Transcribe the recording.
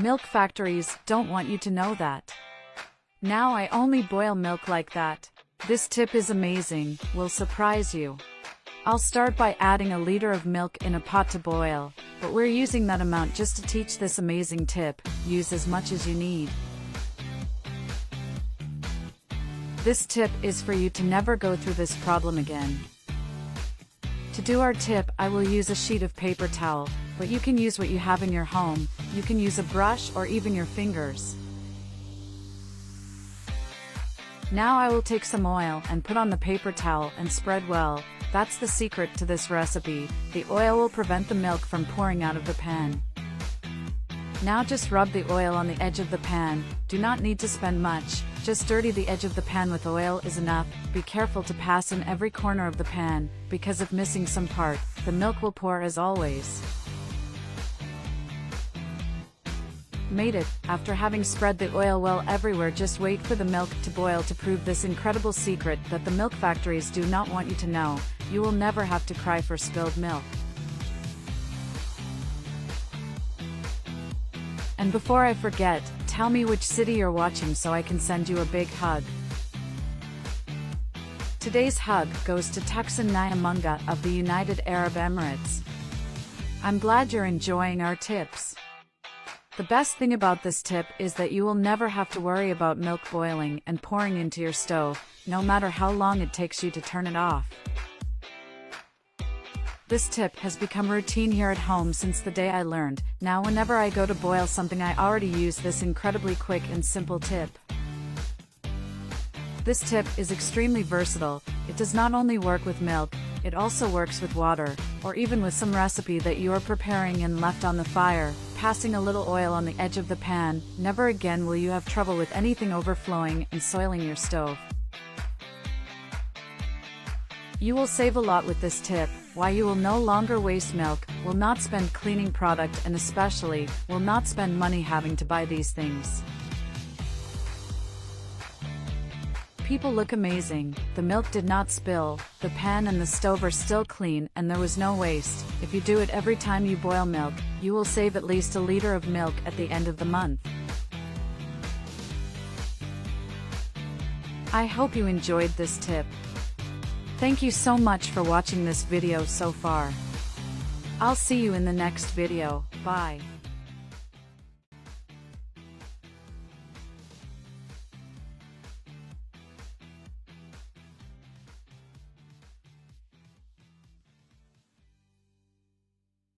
Milk factories don't want you to know that. Now I only boil milk like that. This tip is amazing, will surprise you. I'll start by adding a liter of milk in a pot to boil, but we're using that amount just to teach this amazing tip. Use as much as you need. This tip is for you to never go through this problem again. To do our tip, I will use a sheet of paper towel, but you can use what you have in your home. You can use a brush or even your fingers. Now I will take some oil and put on the paper towel and spread well. That's the secret to this recipe. The oil will prevent the milk from pouring out of the pan. Now just rub the oil on the edge of the pan. Do not need to spend much. Just dirty the edge of the pan with oil is enough. Be careful to pass in every corner of the pan, because if missing some part, the milk will pour as always. Made it. After having spread the oil well everywhere, just wait for the milk to boil to prove this incredible secret that the milk factories do not want you to know. You will never have to cry for spilled milk. And before I forget, tell me which city you're watching so I can send you a big hug. Today's hug goes to Tuxin Nyamunga of the United Arab Emirates. I'm glad you're enjoying our tips. The best thing about this tip is that you will never have to worry about milk boiling and pouring into your stove, no matter how long it takes you to turn it off. This tip has become routine here at home since the day I learned. Now whenever I go to boil something, I already use this incredibly quick and simple tip. This tip is extremely versatile. It does not only work with milk, it also works with water, or even with some recipe that you are preparing and left on the fire. Passing a little oil on the edge of the pan, never again will you have trouble with anything overflowing and soiling your stove. You will save a lot with this tip. Why you will no longer waste milk, will not spend cleaning product, and especially, will not spend money having to buy these things. People look amazing, the milk did not spill, the pan and the stove are still clean, and there was no waste. If you do it every time you boil milk, you will save at least a liter of milk at the end of the month. I hope you enjoyed this tip. Thank you so much for watching this video so far. I'll see you in the next video. Bye.